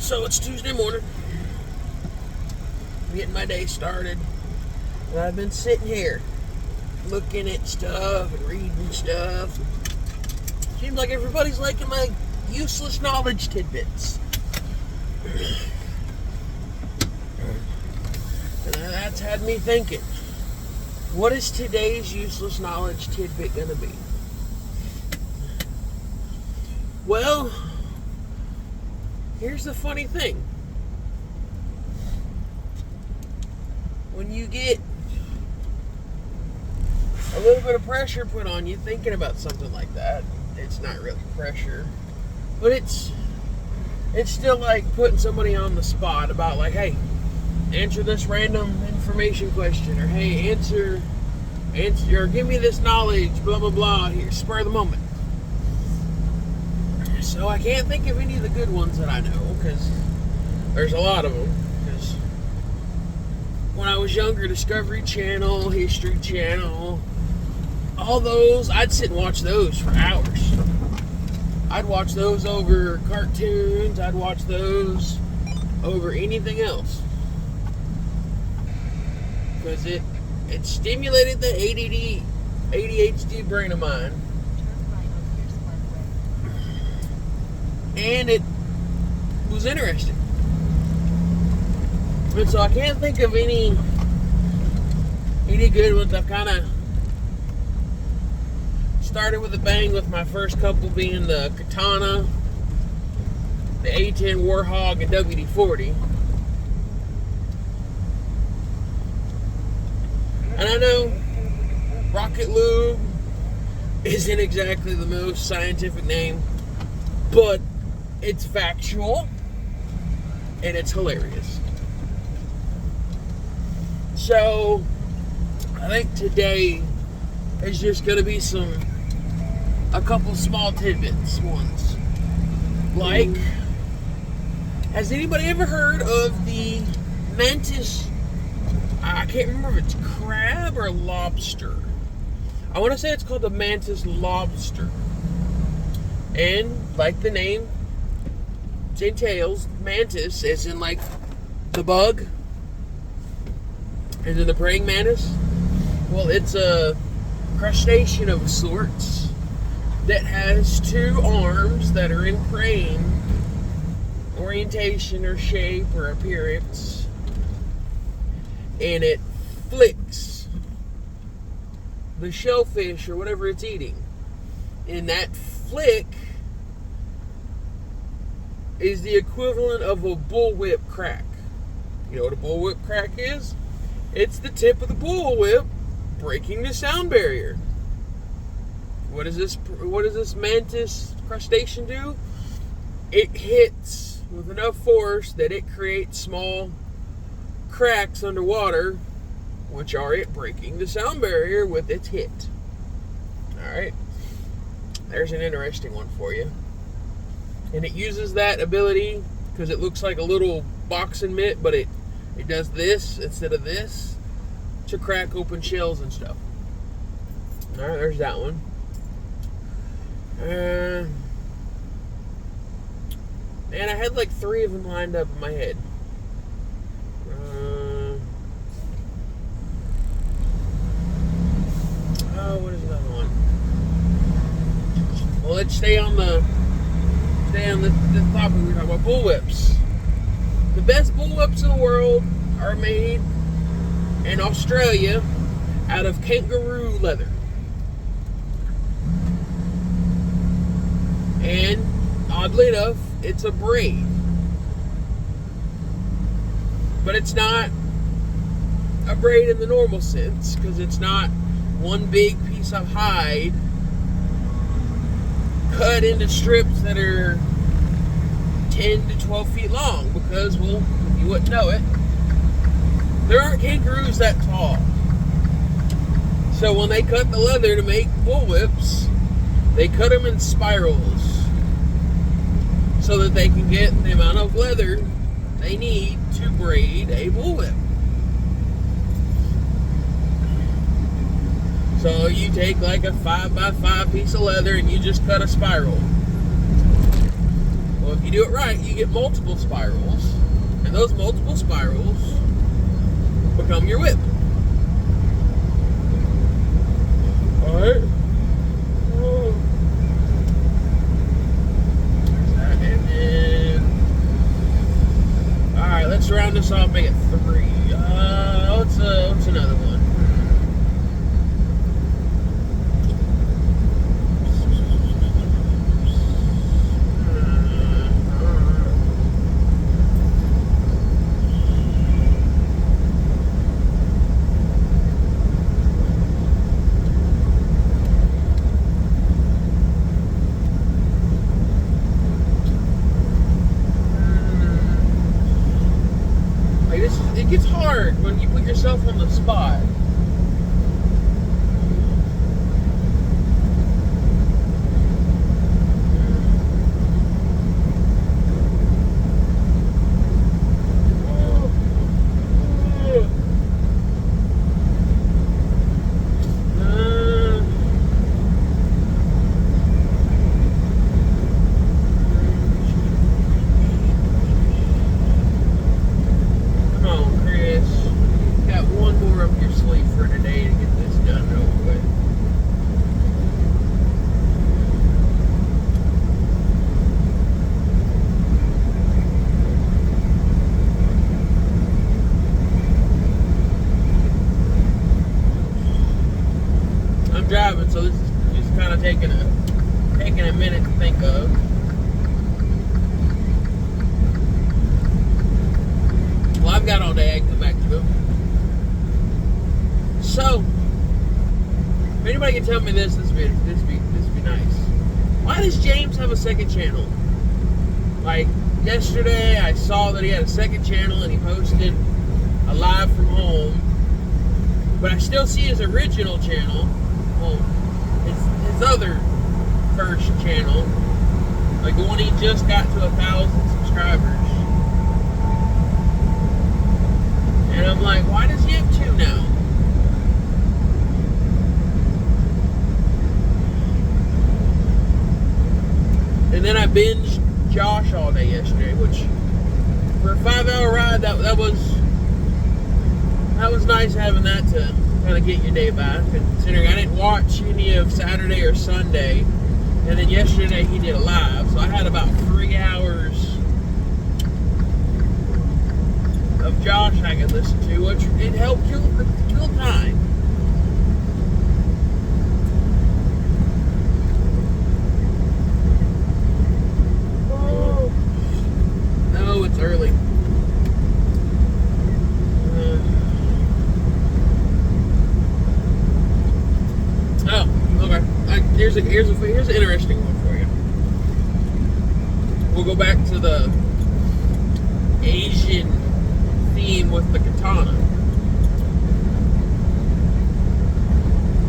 So it's Tuesday morning. I'm getting my day started. And I've been sitting here looking at stuff and reading stuff. Seems like everybody's liking my useless knowledge tidbits. And that's had me thinking, what is today's useless knowledge tidbit going to be? Well, here's the funny thing. When you get a little bit of pressure put on you thinking about something like that, it's not really pressure, but it's still like putting somebody on the spot about like, hey, answer this random information question, or hey, answer, or give me this knowledge, blah, blah, blah, here, spur of the moment. So I can't think of any of the good ones that I know, because there's a lot of them. Because when I was younger, Discovery Channel, History Channel, all those, I'd sit and watch those for hours. I'd watch those over cartoons. I'd watch those over anything else. Because it stimulated the ADHD brain of mine. And it was interesting. And so I can't think of any good ones. I've kind of started with a bang with my first couple being the Katana, the A10 Warhog, and WD-40. And I know Rocket Lube isn't exactly the most scientific name, but it's factual and it's hilarious. So I think today is just going to be a couple small tidbits ones. Like, has anybody ever heard of the mantis? I can't remember if it's crab or lobster. I want to say it's called the mantis lobster. And like the name entails, mantis as in like the bug, and then the praying mantis. Well, it's a crustacean of sorts that has two arms that are in praying orientation or shape or appearance, and it flicks the shellfish or whatever it's eating. And that flick is the equivalent of a bullwhip crack. You know what a bullwhip crack is? It's the tip of the bullwhip breaking the sound barrier. What does this mantis crustacean do? It hits with enough force that it creates small cracks underwater, which are it breaking the sound barrier with its hit. Alright. There's an interesting one for you. And it uses that ability because it looks like a little boxing mitt, but it does this instead of this to crack open shells and stuff. Alright, there's that one. And I had like 3 of them lined up in my head. What is another one? Well, let's stay on the topic. We're talking about bullwhips. The best bullwhips in the world are made in Australia out of kangaroo leather. And oddly enough, it's a braid. But it's not a braid in the normal sense, because it's not one big piece of hide cut into strips that are 10 to 12 feet long, because, well, if you wouldn't know it, there aren't kangaroos that tall. So when they cut the leather to make bullwhips, they cut them in spirals so that they can get the amount of leather they need to braid a bullwhip. So you take like a 5x5 piece of leather and you just cut a spiral. Well, if you do it right, you get multiple spirals, and those multiple spirals become your whip. Alright. And then, alright, let's round this off, make it 3. What's another one? It gets hard when you put yourself on the spot. Driving, so this is just kind of taking a minute to think of. Well, I've got all day. I can come back to it. So, if anybody can tell me this would be nice. Why does James have a second channel? Like yesterday, I saw that he had a second channel and he posted a live from home, but I still see his original channel. Well, his other first channel, like the one he just got to 1,000 subscribers, and I'm like, why does he have 2 now? And then I binged Josh all day yesterday, which for a 5-hour ride, that was nice having that to kind of get your day by, considering I didn't watch any of Saturday or Sunday, and then yesterday he did a live, so I had about 3 hours of Josh I could listen to, which it helped kill time. Oh, it's early. Here's an interesting one for you. We'll go back to the Asian theme with the katana.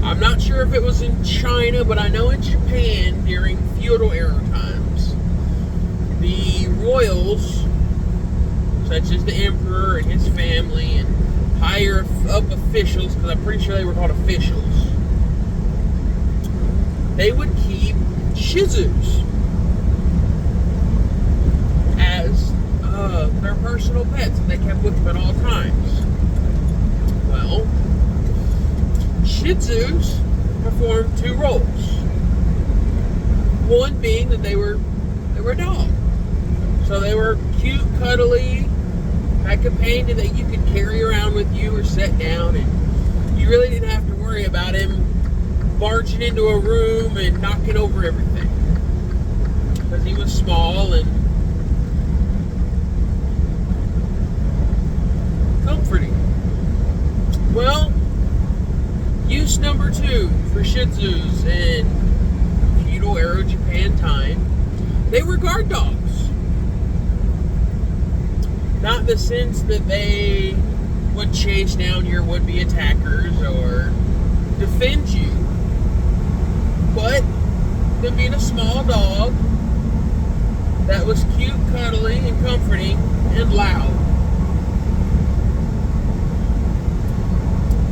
I'm not sure if it was in China, but I know in Japan during feudal era times, the royals, such as the emperor and his family and higher up officials, because I'm pretty sure they were called officials, they would keep Shih Tzus as their personal pets, and they kept with them at all times. Well, Shih Tzus performed 2 roles. One being that they were a dog, so they were cute, cuddly, had a companion that you could carry around with you or set down, and you really didn't have to worry about him barging into a room and knocking over everything, because he was small and comforting. Well, use number 2 for Shih Tzus in feudal era Japan time, they were guard dogs. Not in the sense that they would chase down your would-be attackers or defend you, but them being a small dog that was cute, cuddly, and comforting, and loud.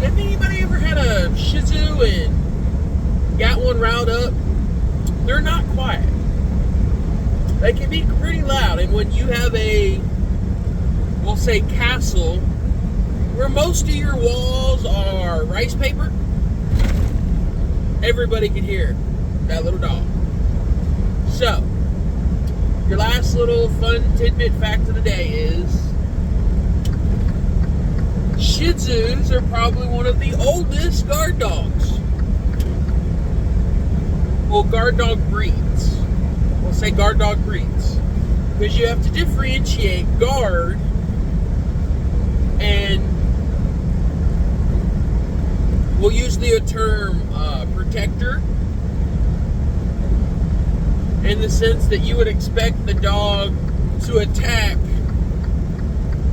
Have anybody ever had a Shih Tzu and got one riled up? They're not quiet. They can be pretty loud, and when you have a, we'll say, castle, where most of your walls are rice paper, everybody can hear that little dog. So, your last little fun tidbit fact of the day is Shih Tzus are probably one of the oldest guard dogs. Well, guard dog breeds. We'll say guard dog breeds. Because you have to differentiate guard and we'll use the term protector in the sense that you would expect the dog to attack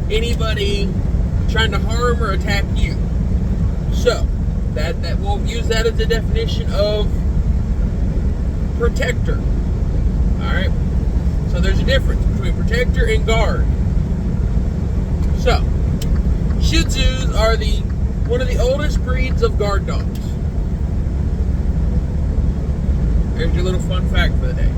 anybody trying to harm or attack you. So, that we'll use that as a definition of protector. Alright? So there's a difference between protector and guard. So, Shih Tzus are one of the oldest breeds of guard dogs. There's your little fun fact for the day.